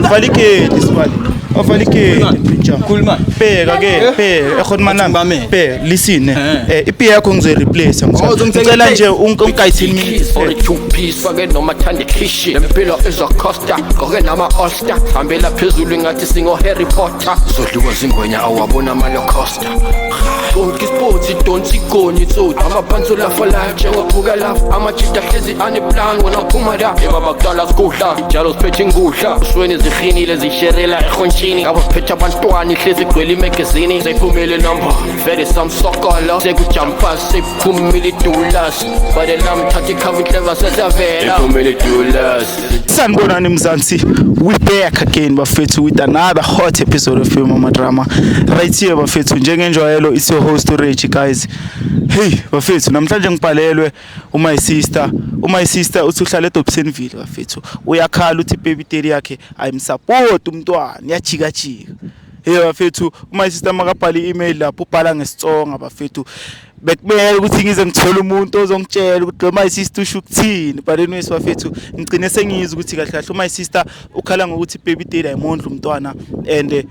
Valike isibali. Ovalike picture. Bheka ke ekhona manami. Bheka listen IP yakho ngize replace ngicela nje ungayithini minutes for the two piece fake noma thanda ikhishi lempilo izocosta goke nama Ulster hambela phezulu ngathi singo Harry Potter zodliwa zingwenya awabona malo costa Onke sports don't igoni so amaphansi lafala njengophuka lafu amajita hlezi aneplan wona uphuma la ebabakudala sikudla njalo siphethe ingudla usweni zihlinile zisherela ekhonchini abaphethe abantwana ihlezi igcwele imagazini seyiphumele number very some sokolo sekujampa seyiphumile dollars bade lam thathe cover clever sesavela seyiphumile dollars sanibonani mzansi we back again bafethu with another hot episode of Film Mama Drama right here bafethu njengenjwayelo is your host Reggie guys. Hey bafethu namhlanje ngibhalelwe my sister uthi uhlala eDobsonville bafethu uyakhala uthi baby daddy yakhe ayimsupport umntwana yajika jika. Hey bafethu my sister makabhala i-email lapho ubhala ngesitsonga bafethu bekubeka ukuthi ngize ngithola umuntu ozongitshela ukuthi my sister usho ukuthini but anyway bafethu ngicine sengizwe ukuthi kahle kahle my sister ukhala ngokuthi baby daddy ayimondla umntwana and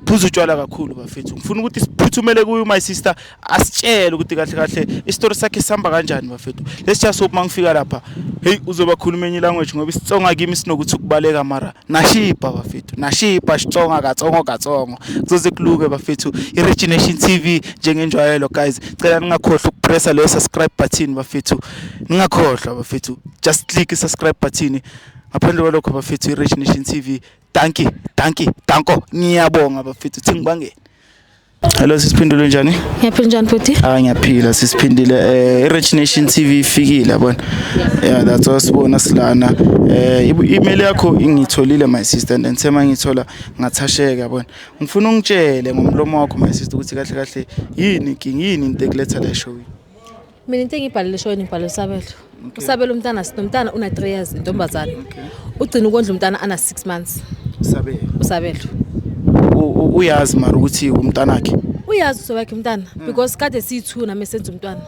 phuza utshwala kakhulu bafethu ngifuna ukuthi siphuthumele kuyo my sister asitshele ukuthi kahle kahle istory sakhe sihamba kanjani bafethu let's just hope mangifika lapha hey uzoba khuluma enye language ngoba isitsonga kimi sinokuthi ukubaleka mara nashipa bafethu nashipa sitsonga katsongo kuzoze kuluke bafethu iRegination TV njengenjwayelo guys cela ningakhohlwa ukupressa leyo subscribe button bafethu ningakhohlwa bafethu just click subscribe button ngaphandle kwalokho bafethu iRegination TV danko ngiyabonga bafethu thingibangene. Hello sisiphindile njani? Ngiyaphila njani futhi? Ngiyaphila sisiphindile iRegination TV ifikile yabona. Yeah that's all sibona silana. Email yakho ingitholile my sister and sema ngithola ngathasheka yabona. Ngifuna ungitshele ngomlomo wakho my sister ukuthi kahle kahle yini into ekuletha la show. Mina into engibhalile show ngibhalile Sabelo. Usabelo umntana una 3 years intombazana. Ugcina ukondla umntana ana 6 months. Usabelo. Uyazi mara ukuthi umntana wakhe. Uyazi usowakhe umntana because kade si2 nami senza umntwana.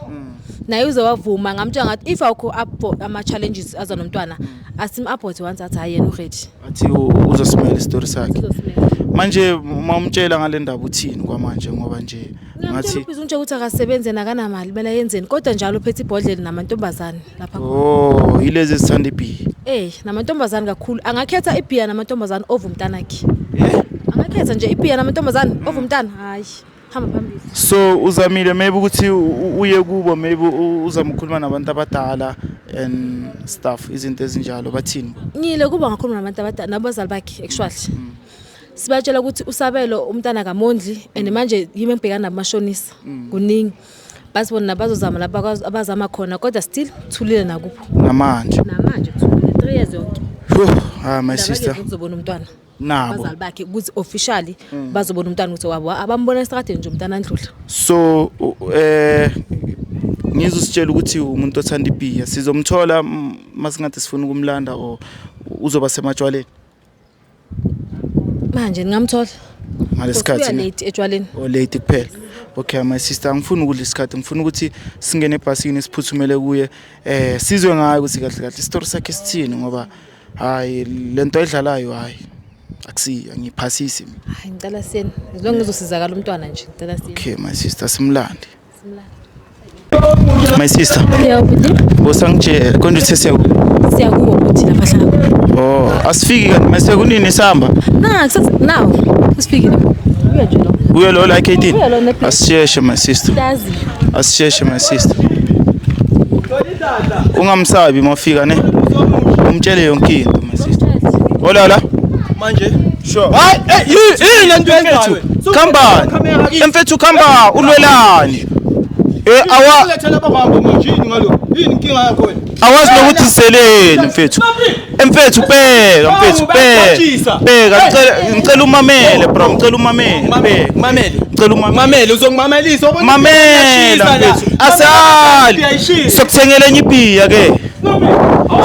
Naye uzowavuma ngamtshela ngathi if awukho up ama challenges azonomntwana asim abort once athi hayi yena uready. Athi uzosimela istory sakhe. Manje mamtshela ngale ndaba uthini kwamanje ngoba nje ngathi uzunje ukuthi akasebenze nakana mali bela yenzeni kodwa njalo uphethe ibhodlela namantombazane lapha. Oh ilezi zithanda ibi. Namantombazane kakhulu angakhetha ibhiya namantombazane ovumntana akhe. Angakhetha nje ibhiya namantombazane ovumntana hayi hamba phambili. So uzamile maybe ukuthi uye kubo maybe uzamkhuluma nabantu abadala and stuff izinto ezinjalo bathini. Ngile kuba ngakhuluma nabantu abadala nabazali bakhe actually. Sibatshela ukuthi usabelo umntana kamondli and manje yimi ngibhekana namashonisa kuningi basibona nabazozama lapha abazama khona kodwa still thulile nakupho namanje thulile 3 years yonke my sister uzobona umntwana nabo abazali bakhe ukuthi officially bazobona umntwana ukuthi wabo abambona esikade nje umntwana andlula. So ngizositshela ukuthi umuntu othanda ibhiya sizomthola masingathi sifuna ukumlanda o uzoba sematshwaleni manje ngingamthola ngalesikhathi late etshwaleni late kuphela. Okay my sister ngifuna ukudla isikhathi ngifuna ukuthi singene ebhasini siphuthumele kuye sizwe ngayo ukuthi kahle kahle istory sakhe sithini ngoba hayi lento edlalayo hayi akusiyo ngiphasisi mina. Hayi ngicela siyeni as long as uzosizakala umntwana nje ngicela siyeni. Okay my sister simlandi. My sister. Yawubuthi? Bosangitshela konje uthe siyakuwa ukuthi lapha hlala. Oh asifiki kanti mase kunini sihamba? Now usifikile. Uya nje lo. Uya lo like 18. Asisheshe my sister. Asisheshe my sister. Ungamsabi mafika ne. Umtshele yonke into my sister. Olala. Manje. Sure. Hayi yini lento yenzayo? Khamba. Emfethu khamba ulwelani. Lethela abahamba manje yini ngalo? Yini inkinga yakho wena? Awazi nokuthi seleni mfethu. Emfethu bheka mfethu bheka ngicela umamele bro ngicela umamele bheka ngicela umamele uzongimamelisa ubona mamela mfethu asali sokuthengela enye ibhiya ke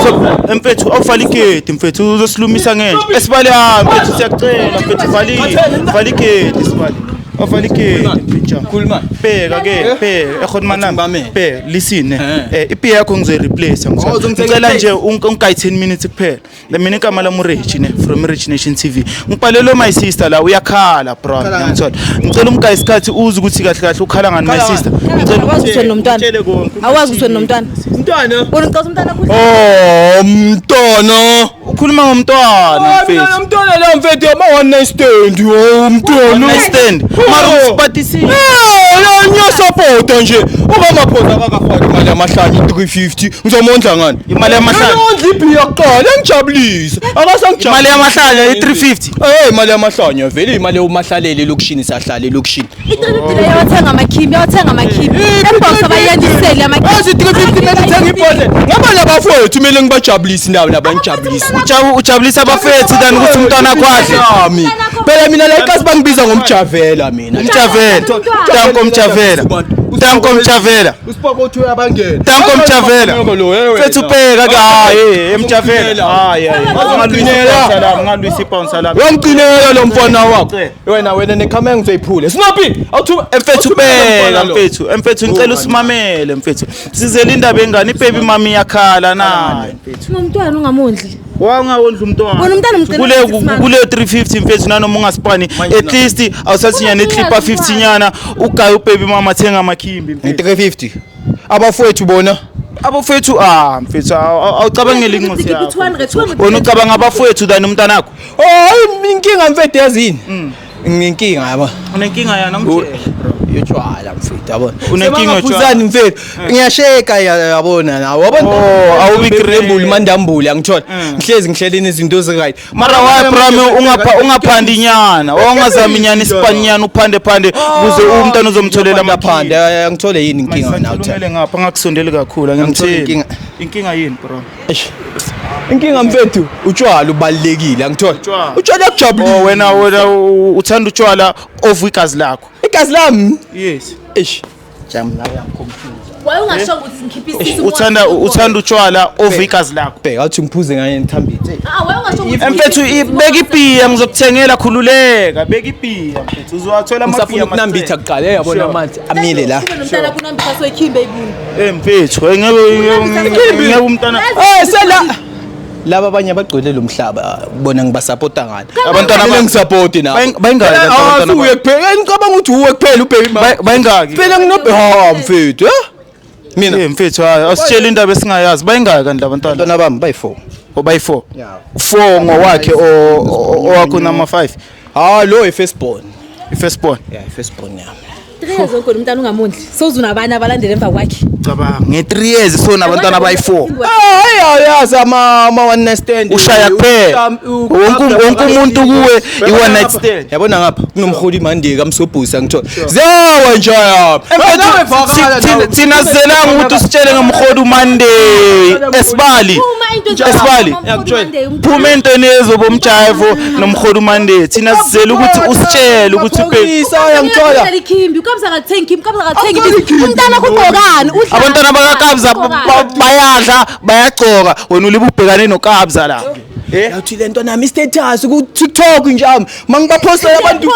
so mfethu awufala igedi mfethu uzosilumisa ngenje esibale mfethu siyakucela mfethu vala igedi sibale Avala igate mfethu. Khuluma. Bheka ke, bheka ekhona manami. Bheka listen ipi yakho ngizoreplace ngicela nje ungayi 10 minutes kuphela. Mina igama lami uRich ne from Rich Nation TV. Ngibhalelo my sister la uyakhala bro ngiyamthola. Ngicela umgayi isikhathi uze ukuthi kahle kahle ukhala ngani my sister. Ngicela ukuthi nomntwana. Awazi ukuthi nomntwana. Umntwana? Bona ngicela umntwana kuhle. Oh, umntwana. Ukhuluma ngomntwana mfethu. Umntwana la mfethu ama one night stand. Umntwana. One night stand. Mara usiphathisi. La ngiyaSupport nje. Ubamaphoza akafaki imali yamahlanje 350. Ngizomondla ngani? Imali yamahlanje. Ngondla ibhi yaqala ngijabulisa. Akasangijabulisa. Imali yamahlanje i350. Imali yamahlanje vele imali yokumahlalele lokushini sahlala elokushini. I350 yawathenga amakhimbi. Emboksa bayandisele amakhimbi. Azi 350 ngithenga ibhodle. Ngaba labafowethu kumele ngibajabulise ndawo nabangijabulisa. Ujabulisa abafethu than ukuthi umntwana kwakhe. Yami. Phela mina la iqasi bangibiza ngomjavela mina. Umjavela. Tanko umjavela. Tanko umjavela. Usipoko uthi uyabangena. Tanko umjavela. Fethu ubheka ke hayi emjavela. Hayi. Ngalwisa ipound salami. Uyamgcinela lo mfana wakho. Wena nekhama ngizoyiphule. Sinaphi? Awuthu mfethu ubheka mfethu. Mfethu ngicela usimamele mfethu. Sizele indaba engane ibaby mami yakhala naye mfethu. Umntwana ungamondli. Wangawondla umntwana. Bona umntwana umgcina kule 350 mfethu nanoma ungasipani at least awusathinyana eclipper 50 nyana ugayi ubaby mama thenga amakhimbi mfethu 350. Abafowethu bona abafowethu mfethu awucabangela inqosi yakho. 200. Wona ucabanga abafowethu than umntana wakho. Inkinga mfethu yazini. Nginkinga yaba. Unenkinga yana ngitshela bro. Yotshwala mfethu yabona. Unenkinga yotshwala mfethu. Ngiyasheka yabona nawe. Wabona awubigrembuli mandambuli angithola. Ngihlezi ngihlelene izinto eziright. Mara why prime ungaphandi nyana. Ongazama inyana isipanyana uphande kuze umntana uzomtholela amaphande. Angithole yini inkinga nawe uthele. Kumele ngapha ngakusondeli kakhulu ngimthini. Inkinga yini bro? Inkinga mfethu utshwala ubalekile angithola. Utshwala yakujabulisa. Wena uthanda utshwala of igazi lakho. Igazi lami? Yes. Jam la yamconfuse. Why ungasho ukuthi ngikhiphe isisi? Uthanda utshwala of igazi lakho. Bheka uthi ngiphuze nganye ngithambile. Why ungasho ukuthi mfethu beka ibhiya ngizokuthengela khululeka. Beka ibhiya mfethu uzowathola amabhiya Usafuna ukunambitha kuqala yabona amanzi amile la. umntwana kunambitha soyikhimbe ibuni. Mfethu ngeke umntana sela laba abanye abagcwele lo mhlaba bona ngibasupporta ngani abantwana abangisupport nabo bayingaki abantwana uye kuphela ngicabanga ukuthi uwe kuphela ubaby bayingaki phela nginobe mfethu mina mfethu asitshela indaba esingayazi bayingaki kanti abantwana bami bayi4 bayi4 4 ngowakhe owakho nama 5 lo ifirstborn ifirstborn yami 3 years onke umntana ungamondli sozunabana abalandele emva kwakhe cabanga nge3 years so nabantwana abayi4 yazi ama one night stand ushaya kuphela wonke umuntu kuwe i one night stand yabona ngapha kunomholi mandeka amsobhusa ngithola zawa njaya thina sizelanga ukuthi usitshele ngomholi uMonday esibali phuma entweni ezobomjayivo nomholi uMonday thina sizele ukuthi usitshele ukuthi ngithola ikhimbi ukabza ngakuthenga umntana kugqokani abantwana bakakabza bayadla bayagcoka wena ulibe ubhekane nokabza la yathi lento nami status ku TikTok njalo mangibapostela abantu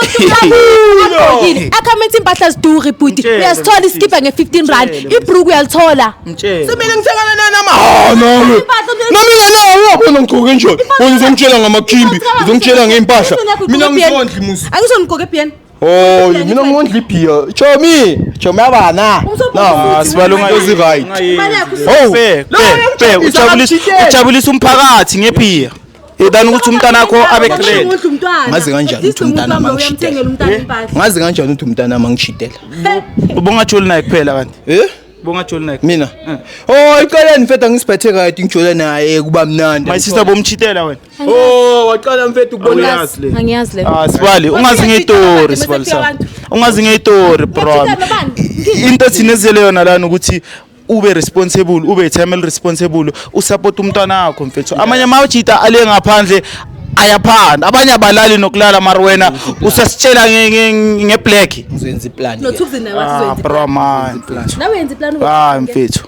akhamenti impahla ziduri bhuti uyasithola iskipa nge15 ibruku uyalithola semele ngithengana nami nawe wabona ngigcoke njalo wena uzongitshela ngamakhimbi uzongitshela ngeimpahla mina ngizondla musi angisongigqoke ebhiya mina ngondla ibhiya chomi yabana sibalunga right ujabulisa umphakathi ngebhiya than ukuthi umntana wakho abe clean ngazi kanjani ukuthi umntana mangishitela ngazi kanjani ukuthi umntana mangishitela ubongajoli naye kuphela kanti bongajoli naye mina iqaleni mfethu ngisiphethe right ngijole naye kuba mnandi my sister bomchitela wena waqala mfethu ukubona angiyazi le sibali ungazi ngeyitori sibali sa ungazi ngeyitori bro into thinezele yona lana ukuthi ube responsible ube time responsible usupport umntwana wakho mfethu amanye amajita ale ngaphandle ayaphanda abanye abalali nokulala mara wena usasitshela ngeblack ngizenza iplan nothukuzina wathi bro man nawe yenza iplan mfethu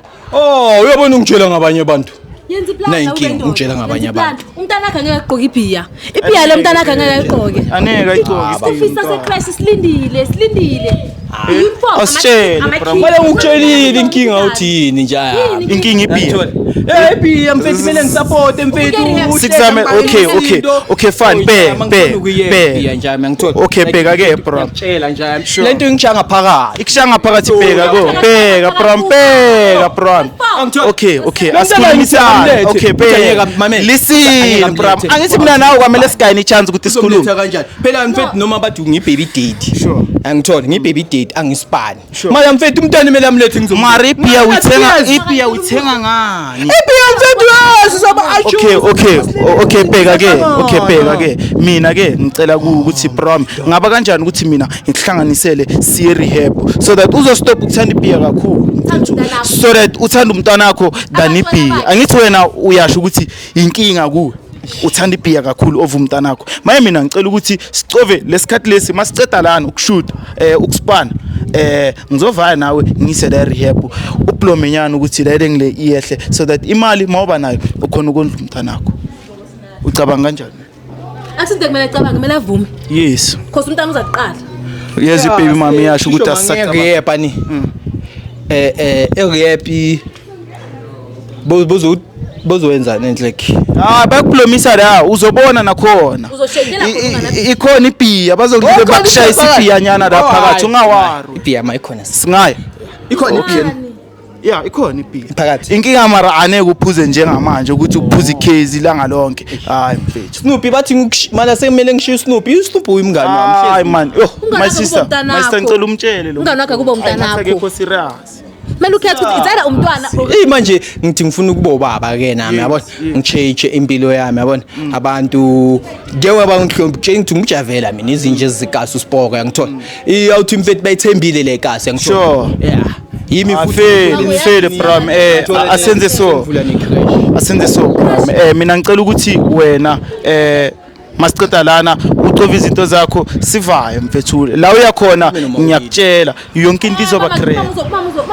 uyabona ungitshela ngabanye abantu Yenza iplan Nayinkinga ungitshela ngabanye abantu. Umntana akhe ngeke agqoke ibhiya. Ibhiya le mntana akhe ngeke ayigqoke. Aneke ayigqoke. Ofisa seChrist silindile. Uniform Asitshele, bro. Manje ngikutshelile inkinga uthi yini njalo. Inkinga ibhiya. Ibhiya mfethu kumele ngisupport mfethu. Sikuzame okay fine be njalo ngithola. Okay bheka ke bro. Ngitshela njalo. Lento ingishanga phakathi. Ikushanga phakathi bheka bro. Okay asikhulumisane. Okay bheka. Listen bro. Angithi mina nawe kwamele sigayine ichance ukuthi sikhulume. Kanjani? Phela mfethu noma bathi ngibaby date. Sure. Angithola ngibaby date angisipani. Manje mfethu umntwana kumele amlethe ngizomthatha. Mara ibhiya uyithenga ngani? Ibhiya mfethu sizaba Okay bheka ke mina ke ngicela ukuthi bro ngaba kanjani ukuthi mina ngikuhlanganisele siye rehab so that uzostop ukuthanda ibhiya kakhulu so that uthanda umntwana wakho than ibhiya angithi wena uyasho ukuthi inkinga kuwe uthanda ibhiya kakhulu over umntwana wakho maye mina ngicela ukuthi sicove lesikhathi lesi masiceda lana ukushoot ukuspana ngizovaya nawe ngise la rehab uplomenyana ukuthi la ngile iyehle so that imali mawuba nayo ukhona ukondla umntwana wakho ucabanga kanjani Akusinte kumele ecabanga kumele avume. Yes. Because umntana uzaqala. Yes baby mama yasho ukuthi asisacabanga. Ngiyepha ni. Erehapi bozowenzana endleki. Bayakuplomisa la uzobona nakhona. Uzoshekela ikhona ibhiya bazongike bakushayisa ibhiya nyana la phakathi ungawari. Ibhiya mayikhona. Singaya. Ikhona ibhiya. Yeah ikhona ibhiya. Phakathi. Inkinga mara aneke uphuze njengamanje ukuthi uphuze ikhezi langa lonke. Hayi mfethu. Snoopy bathi manje sekumele ngishiye Snoopy umngani wami. Hayi man. My sister ngicela umtshele lo. Umngani wakhe kuba umntana wakho. Akekho serious. Manje ukhetha ukuthi itsela umntwana. Manje ngithi ngifuna ukuba ubaba ke nami yabona ngichange impilo yami yabona abantu njengoba ngihlombe ngithi ngijavela mina izinje ezigasi usipoko ngithola iyawuthi mfethu bayithembile le gasi ngithola yeah yimi futhi from asenze so mina ngicela ukuthi wena masiceda lana ucova izinto zakho sivaye mfethu la uyakhona ngiyakutshela yonke into izoba great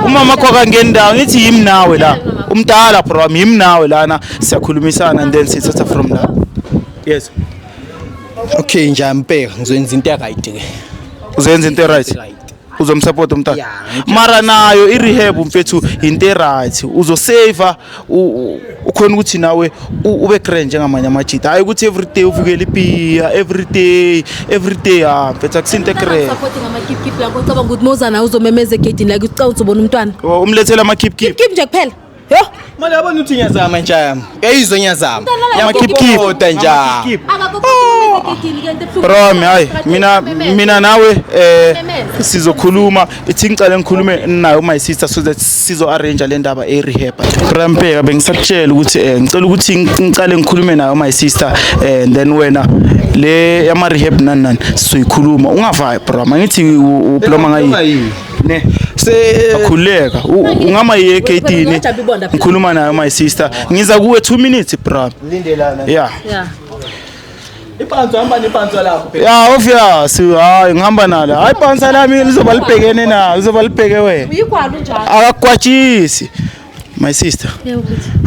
umama wakho kangendawo ngithi yimi nawe la umdala bro yimi nawe lana siyakhulumisana and then sithatha from la yes okay nje mpeka ngizoyenza into right ke uzenza into right uzomsupport umntana mara nayo irehab mfethu into right uzosave ukhona ukuthi nawe ube grand njengamanye amajita hayi ukuthi everyday uvukele ibhiya everyday mfethu akusinte grand support ngama keep la ngoba ukuthi mozana uzomemeza egedini la ukuthi uzobona umntwana umlethela ama keep nje kuphela yo manje yabona uthi nyazama nje yami eyizwe nyazama ama keep nje bro hayi mina nawe sizokhuluma ithi ngicela ngikhulume nayo my sister so that sizo arrange le ndaba e-rehab rampeka bengisakutshela ukuthi ngicela ukuthi ngicela ngikhulume nayo my sister and then wena le yama rehab nani sizoyikhuluma ungavayi bro mangithi uploma ngayi ne akhuleka ungama yegedini ngikhuluma nayo my sister ngiza kuwe 2 minutes bro lindelana yeah iphansi hamba nephansi lapho yeah obvious hayi ngihamba nalo hayi iphansi lami lizoba libhekene na lizoba libheke wena uyigwala njalo akakwatshisi my sister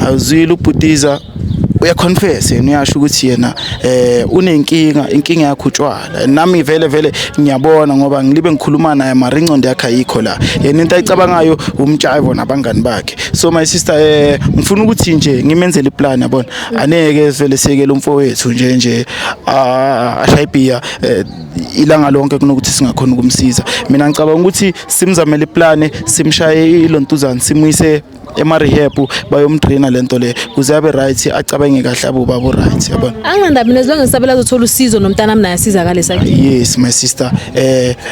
awuzwile ubhutiza uyaconfess yena uyasho ukuthi yena inkinga yakho utshwala nami vele ngiyabona ngoba ngilibe ngikhuluma naye mara ingcondo yakhe ayikho la yena into ayicabangayo umtshayivo nabangani bakhe so my sister ngifuna ukuthi nje ngimenzele iplan yabona aneke vele sekele umfowethu nje ashayibhiya ilanga lonke kunokuthi singakhona ukumsiza mina ngicabanga ukuthi simzamele iplan simshaye ilontuzana simuyise ema-rehab bayomtrainer lento le kuze abe right acabange kahle abo babo right yabona anginandaba mina zonke ngisabela azothola usizo nomntana mina yasizakale sakhe yes my sister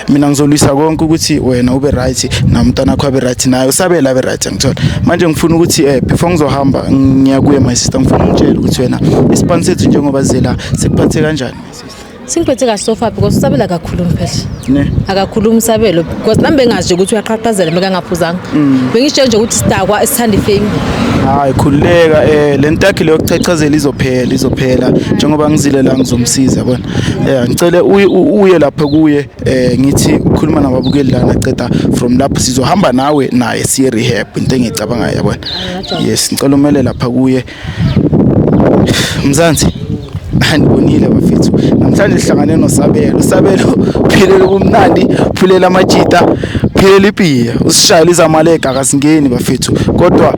mina ngizolwisa konke ukuthi wena ube right namntana wakho abe right naye usabela abe right ngithola manje ngifuna ukuthi before ngizohamba ngiyakuye my sister ngifuna ungitshele ukuthi wena isipani sethu njengoba zela sekuphathe kanjani my sister Singiphethe kahle so far because usabela kakhulu phela. Ne. Akakhuluma Sabelo because nami bengazi ukuthi uyaqhaqhazela meka ngaphuzanga. Bengisho nje ukuthi sidakwa esithanda ifame. Hayi khuleka lento yakhe leyokuchachazela izophela njengoba ngizile la ngizomsiza yabona. Ngicela uye lapha kuye ngithi ukhuluma nababukeli lana ceda from lapho sizohamba nawe naye siye rehab into engicabanga yabona. Yes ngicela umele lapha kuye. Mzansi anibonile bafethu namhlanje sihlangane noSabelo uphilela ubumnandi uphilela amajita uphilela ipiya usishayela izamaleka akasingeni bafethu kodwa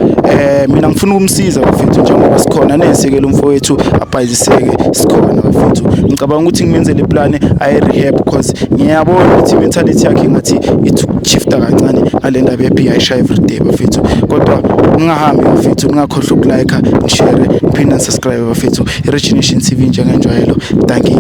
mina ngifuna ukumsiza bafethu njengoba sikhona nesekela umfowethu abhayiziseke sikhona bafethu ngicabanga ukuthi ngimenzele iplan ayi rehab because ngiyabona ukuthi mentality yakhe ngathi shifta kancane ngalendaba yepiya isha everyday bafethu kodwa ungahambi bafethu ungakhohlwa ukulike share phinde subscribe bafethu iRich Nation TV njengenjwayelo thank you.